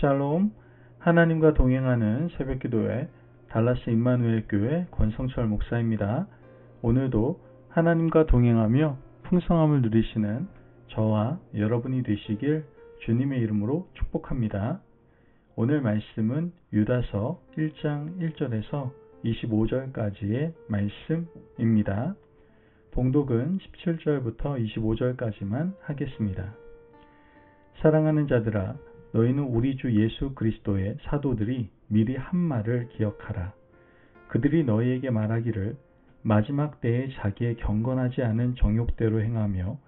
샬롬, 하나님과 동행하는 새벽기도회 달라스 임마누엘 교회 권성철 목사입니다. 오늘도 하나님과 동행하며 풍성함을 누리시는 저와 여러분이 되시길 주님의 이름으로 축복합니다. 오늘 말씀은 유다서 1장 1절에서 25절까지의 말씀입니다. 봉독은 17절부터 25절까지만 하겠습니다. 사랑하는 자들아, 너희는 우리 주 예수 그리스도의 사도들이 미리 한 말을 기억하라. 그들이 너희에게 말하기를 마지막 때에 자기의 경건하지 않은 정욕대로 행하며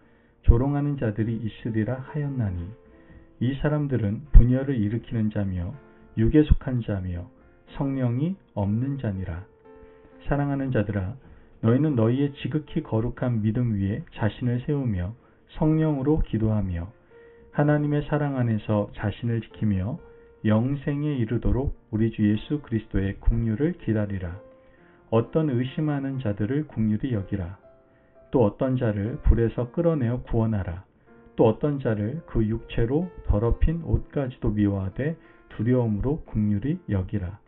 조롱하는 자들이 있으리라 하였나니, 이 사람들은 분열을 일으키는 자며 육에 속한 자며 성령이 없는 자니라. 사랑하는 자들아, 너희는 너희의 지극히 거룩한 믿음 위에 자신을 세우며 성령으로 기도하며 하나님의 사랑 안에서 자신을 지키며 영생에 이르도록 우리 주 예수 그리스도의 긍휼을 기다리라. 어떤 의심하는 자들을 긍휼히 여기라. 또 어떤 자를 불에서 끌어내어 구원하라. 또 어떤 자를 그 육체로 더럽힌 옷까지도 미워하되 두려움으로 긍휼히 여기라.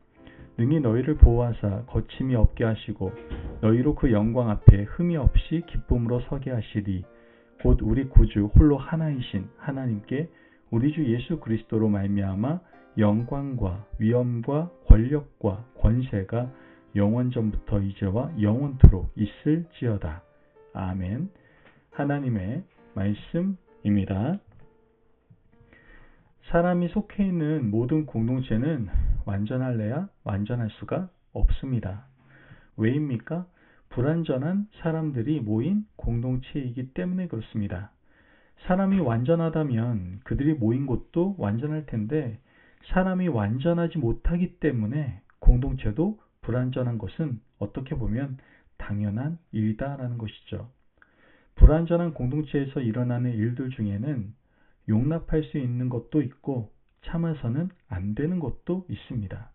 능히 너희를 보호하사 거침이 없게 하시고 너희로 그 영광 앞에 흠이 없이 기쁨으로 서게 하시리. 곧 우리 구주 홀로 하나이신 하나님께 우리 주 예수 그리스도로 말미암아 영광과 위엄과 권력과 권세가 영원전부터 이제와 영원토록 있을지어다. 아멘. 하나님의 말씀입니다. 사람이 속해 있는 모든 공동체는 완전할래야 완전할 수가 없습니다. 왜입니까? 불완전한 사람들이 모인 공동체이기 때문에 그렇습니다. 사람이 완전하다면 그들이 모인 곳도 완전할 텐데, 사람이 완전하지 못하기 때문에 공동체도 불완전한 것은 어떻게 보면 당연한 일이다라는 것이죠. 불완전한 공동체에서 일어나는 일들 중에는 용납할 수 있는 것도 있고 참아서는 안 되는 것도 있습니다.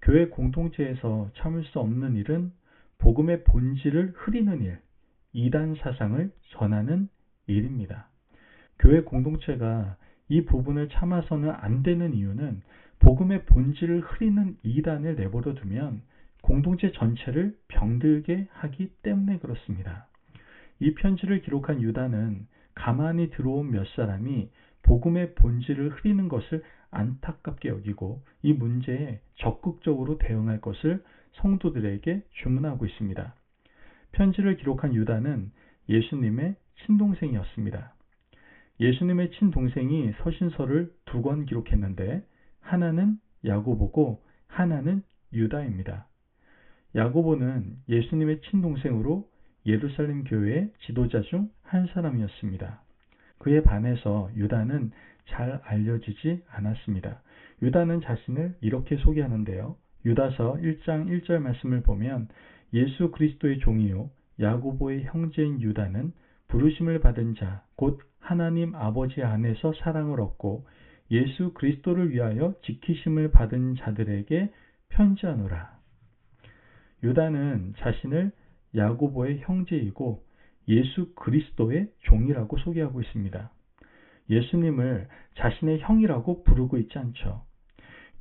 교회 공동체에서 참을 수 없는 일은 복음의 본질을 흐리는 일, 이단 사상을 전하는 일입니다. 교회 공동체가 이 부분을 참아서는 안 되는 이유는 복음의 본질을 흐리는 이단을 내버려 두면 공동체 전체를 병들게 하기 때문에 그렇습니다. 이 편지를 기록한 유다는 가만히 들어온 몇 사람이 복음의 본질을 흐리는 것을 안타깝게 여기고 이 문제에 적극적으로 대응할 것을 성도들에게 주문하고 있습니다. 편지를 기록한 유다는 예수님의 친동생이었습니다. 예수님의 친동생이 서신서를 2권 기록했는데 하나는 야고보고 하나는 유다입니다. 야고보는 예수님의 친동생으로 예루살렘 교회의 지도자 중 한 사람이었습니다. 그에 반해서 유다는 잘 알려지지 않았습니다. 유다는 자신을 이렇게 소개하는데요. 유다서 1장 1절 말씀을 보면 예수 그리스도의 종이요 야고보의 형제인 유다는 부르심을 받은 자, 곧 하나님 아버지 안에서 사랑을 얻고 예수 그리스도를 위하여 지키심을 받은 자들에게 편지하노라. 유다는 자신을 야고보의 형제이고 예수 그리스도의 종이라고 소개하고 있습니다. 예수님을 자신의 형이라고 부르고 있지 않죠.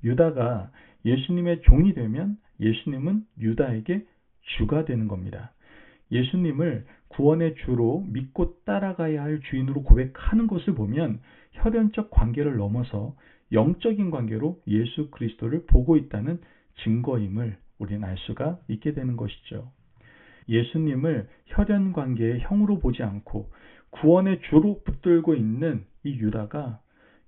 유다가 예수님의 종이 되면 예수님은 유다에게 주가 되는 겁니다. 예수님을 구원의 주로 믿고 따라가야 할 주인으로 고백하는 것을 보면 혈연적 관계를 넘어서 영적인 관계로 예수 그리스도를 보고 있다는 증거임을 우리는 알 수가 있게 되는 것이죠. 예수님을 혈연 관계의 형으로 보지 않고 구원의 주로 붙들고 있는 이 유다가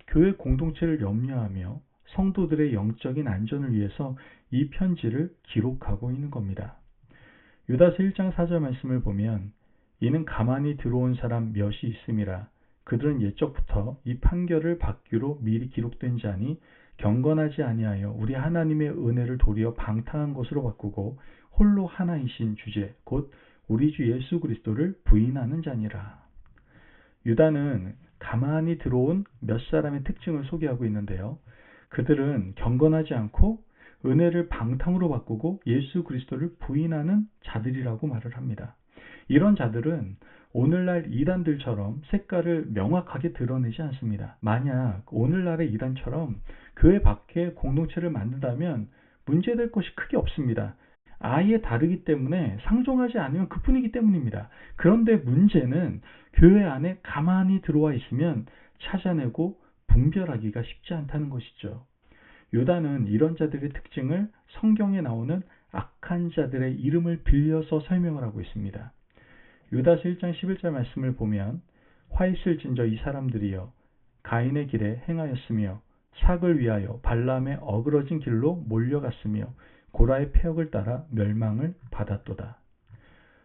교회 공동체를 염려하며 성도들의 영적인 안전을 위해서 이 편지를 기록하고 있는 겁니다. 유다서 1장 4절 말씀을 보면 이는 가만히 들어온 사람 몇이 있음이라. 그들은 옛적부터 이 판결을 받기로 미리 기록된 자니 경건하지 아니하여 우리 하나님의 은혜를 도리어 방탕한 것으로 바꾸고 홀로 하나이신 주제 곧 우리 주 예수 그리스도를 부인하는 자니라. 유다는 가만히 들어온 몇 사람의 특징을 소개하고 있는데요. 그들은 경건하지 않고 은혜를 방탕으로 바꾸고 예수 그리스도를 부인하는 자들이라고 말을 합니다. 이런 자들은 오늘날 이단들처럼 색깔을 명확하게 드러내지 않습니다. 만약 오늘날의 이단처럼 교회 밖에 공동체를 만든다면 문제될 것이 크게 없습니다. 아예 다르기 때문에 상종하지 않으면 그뿐이기 때문입니다. 그런데 문제는 교회 안에 가만히 들어와 있으면 찾아내고 분별하기가 쉽지 않다는 것이죠. 유다는 이런 자들의 특징을 성경에 나오는 악한 자들의 이름을 빌려서 설명을 하고 있습니다. 유다서 1장 11절 말씀을 보면 화 있을진저 이 사람들이여 가인의 길에 행하였으며 삭을 위하여 발람의 어그러진 길로 몰려갔으며 고라의 패역을 따라 멸망을 받았도다.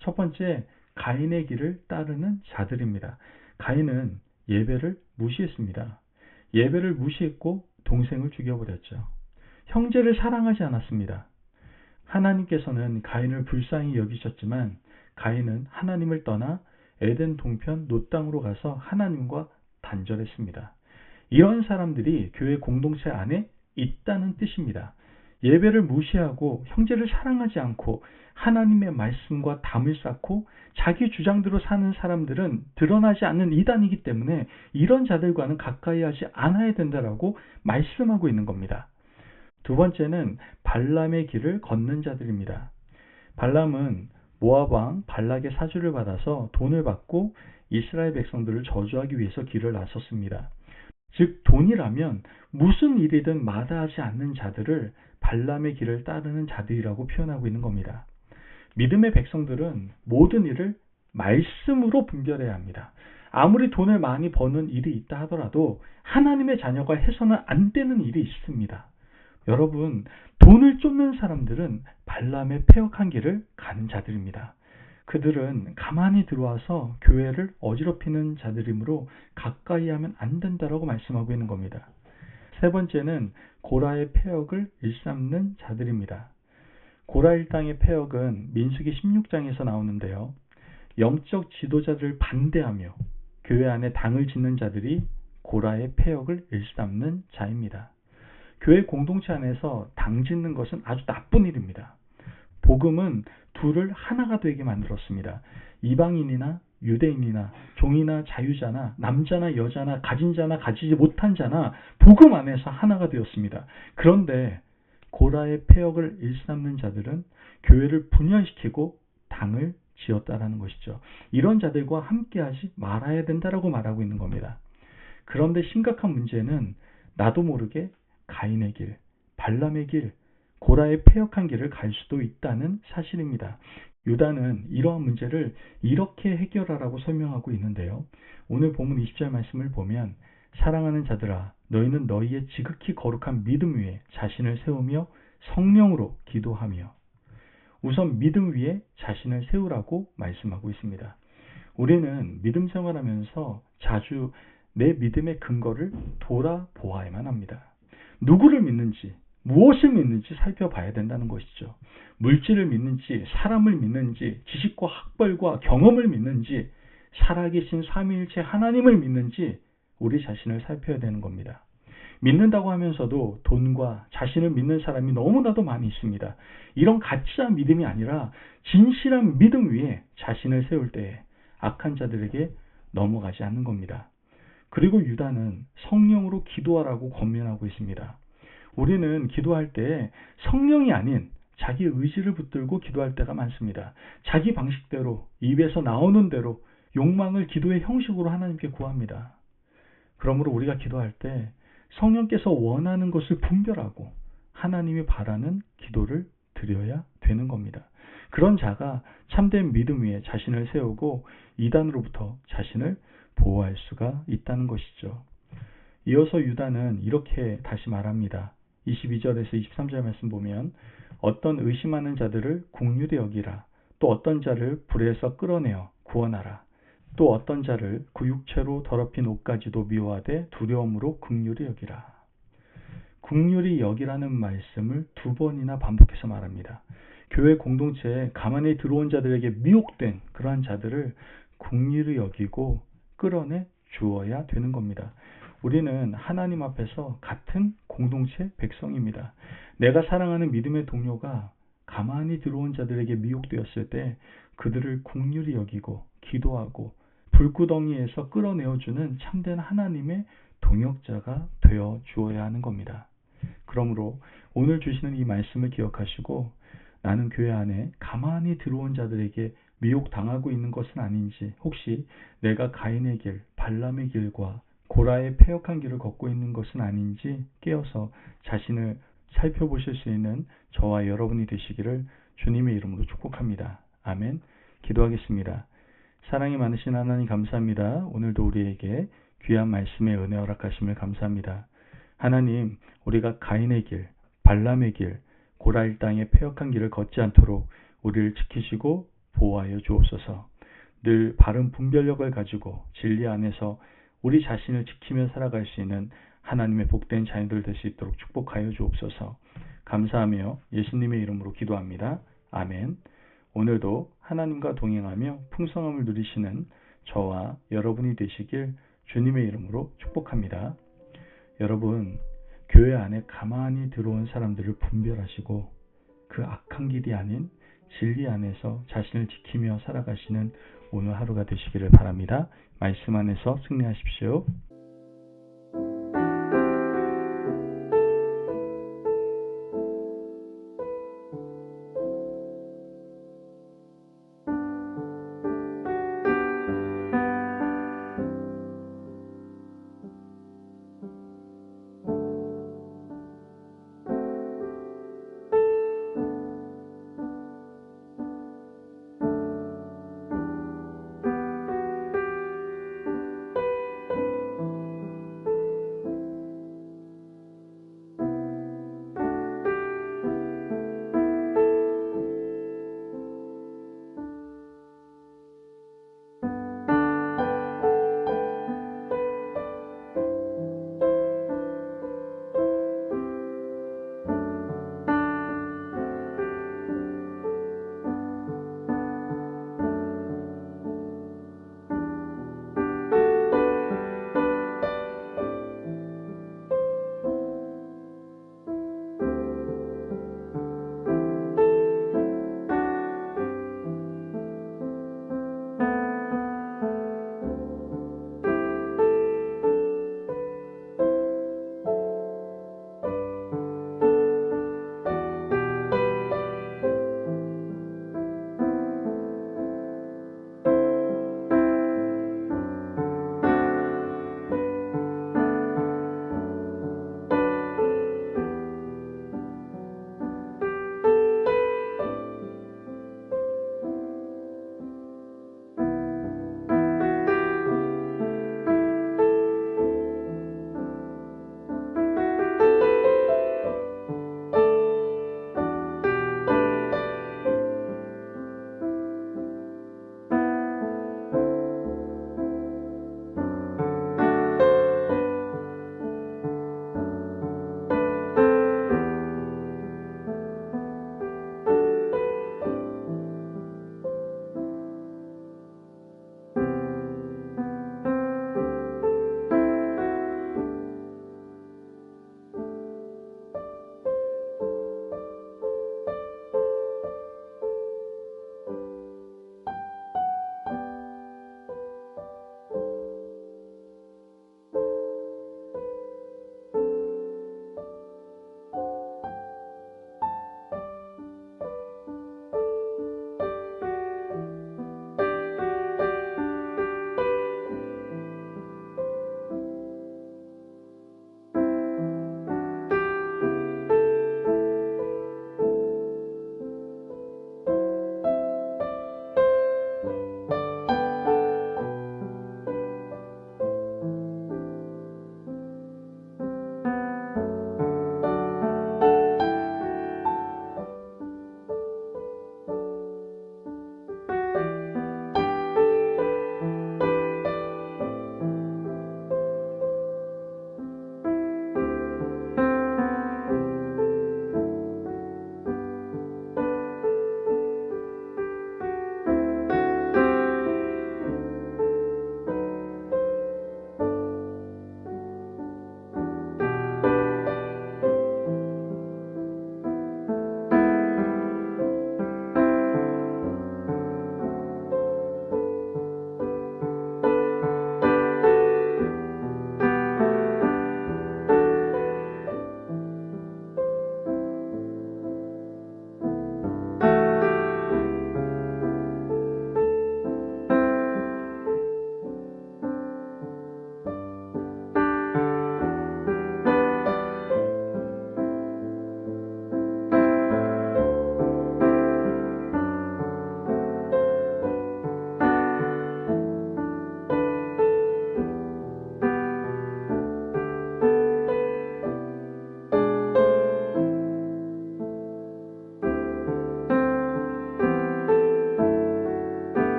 첫 번째, 가인의 길을 따르는 자들입니다. 가인은 예배를 무시했습니다. 예배를 무시했고 동생을 죽여버렸죠. 형제를 사랑하지 않았습니다. 하나님께서는 가인을 불쌍히 여기셨지만 가인은 하나님을 떠나 에덴 동편 놋 땅으로 가서 하나님과 단절했습니다. 이런 사람들이 교회 공동체 안에 있다는 뜻입니다. 예배를 무시하고 형제를 사랑하지 않고 하나님의 말씀과 담을 쌓고 자기 주장대로 사는 사람들은 드러나지 않는 이단이기 때문에 이런 자들과는 가까이 하지 않아야 된다라고 말씀하고 있는 겁니다. 두 번째는 발람의 길을 걷는 자들입니다. 발람은 모압 왕 발락의 사주를 받아서 돈을 받고 이스라엘 백성들을 저주하기 위해서 길을 나섰습니다. 즉 돈이라면 무슨 일이든 마다하지 않는 자들을 발람의 길을 따르는 자들이라고 표현하고 있는 겁니다. 믿음의 백성들은 모든 일을 말씀으로 분별해야 합니다. 아무리 돈을 많이 버는 일이 있다 하더라도 하나님의 자녀가 해서는 안 되는 일이 있습니다. 여러분, 돈을 쫓는 사람들은 발람의 패역한 길을 가는 자들입니다. 그들은 가만히 들어와서 교회를 어지럽히는 자들이므로 가까이 하면 안 된다라고 말씀하고 있는 겁니다. 세 번째는 고라의 패역을 일삼는 자들입니다. 고라 일당의 패역은 민수기 16장에서 나오는데요. 영적 지도자들을 반대하며 교회 안에 당을 짓는 자들이 고라의 패역을 일삼는 자입니다. 교회 공동체 안에서 당 짓는 것은 아주 나쁜 일입니다. 복음은 둘을 하나가 되게 만들었습니다. 이방인이나 유대인이나 종이나 자유자나 남자나 여자나 가진 자나 가지지 못한 자나 복음 안에서 하나가 되었습니다. 그런데 고라의 패역을 일삼는 자들은 교회를 분열시키고 당을 지었다라는 것이죠. 이런 자들과 함께하지 말아야 된다라고 말하고 있는 겁니다. 그런데 심각한 문제는 나도 모르게 가인의 길, 발람의 길, 고라의 패역한 길을 갈 수도 있다는 사실입니다. 유다는 이러한 문제를 이렇게 해결하라고 설명하고 있는데요. 오늘 본문 20절 말씀을 보면 사랑하는 자들아 너희는 너희의 지극히 거룩한 믿음 위에 자신을 세우며 성령으로 기도하며 우선 믿음 위에 자신을 세우라고 말씀하고 있습니다. 우리는 믿음 생활하면서 자주 내 믿음의 근거를 돌아보아야만 합니다. 누구를 믿는지, 무엇을 믿는지 살펴봐야 된다는 것이죠. 물질을 믿는지, 사람을 믿는지, 지식과 학벌과 경험을 믿는지, 살아계신 삼위일체 하나님을 믿는지 우리 자신을 살펴야 되는 겁니다. 믿는다고 하면서도 돈과 자신을 믿는 사람이 너무나도 많이 있습니다. 이런 가짜 믿음이 아니라 진실한 믿음 위에 자신을 세울 때에 악한 자들에게 넘어가지 않는 겁니다. 그리고 유다는 성령으로 기도하라고 권면하고 있습니다. 우리는 기도할 때 성령이 아닌 자기 의지를 붙들고 기도할 때가 많습니다. 자기 방식대로 입에서 나오는 대로 욕망을 기도의 형식으로 하나님께 구합니다. 그러므로 우리가 기도할 때 성령께서 원하는 것을 분별하고 하나님이 바라는 기도를 드려야 되는 겁니다. 그런 자가 참된 믿음 위에 자신을 세우고 이단으로부터 자신을 보호할 수가 있다는 것이죠. 이어서 유다는 이렇게 다시 말합니다. 22절에서 23절 말씀 보면 어떤 의심하는 자들을 긍휼히 여기라. 또 어떤 자를 불에서 끌어내어 구원하라. 또 어떤 자를 그 육체로 더럽힌 옷까지도 미워하되 두려움으로 긍휼히 여기라. 긍휼히 여기라는 말씀을 두 번이나 반복해서 말합니다. 교회 공동체에 가만히 들어온 자들에게 미혹된 그러한 자들을 긍휼히 여기고 끌어내 주어야 되는 겁니다. 우리는 하나님 앞에서 같은 공동체 백성입니다. 내가 사랑하는 믿음의 동료가 가만히 들어온 자들에게 미혹되었을 때 그들을 긍휼히 여기고 기도하고 불구덩이에서 끌어내어주는 참된 하나님의 동역자가 되어 주어야 하는 겁니다. 그러므로 오늘 주시는 이 말씀을 기억하시고 나는 교회 안에 가만히 들어온 자들에게 미혹당하고 있는 것은 아닌지, 혹시 내가 가인의 길, 발람의 길과 고라의 패역한 길을 걷고 있는 것은 아닌지 깨어서 자신을 살펴보실 수 있는 저와 여러분이 되시기를 주님의 이름으로 축복합니다. 아멘. 기도하겠습니다. 사랑이 많으신 하나님 감사합니다. 오늘도 우리에게 귀한 말씀의 은혜 허락하심을 감사합니다. 하나님, 우리가 가인의 길, 발람의 길, 고라일 땅의 패역한 길을 걷지 않도록 우리를 지키시고 보호하여 주옵소서. 늘 바른 분별력을 가지고 진리 안에서 우리 자신을 지키며 살아갈 수 있는 하나님의 복된 자녀들 될 수 있도록 축복하여 주옵소서. 감사하며 예수님의 이름으로 기도합니다. 아멘. 오늘도 하나님과 동행하며 풍성함을 누리시는 저와 여러분이 되시길 주님의 이름으로 축복합니다. 여러분, 교회 안에 가만히 들어온 사람들을 분별하시고 그 악한 길이 아닌 진리 안에서 자신을 지키며 살아가시는 오늘 하루가 되시기를 바랍니다. 말씀 안에서 승리하십시오.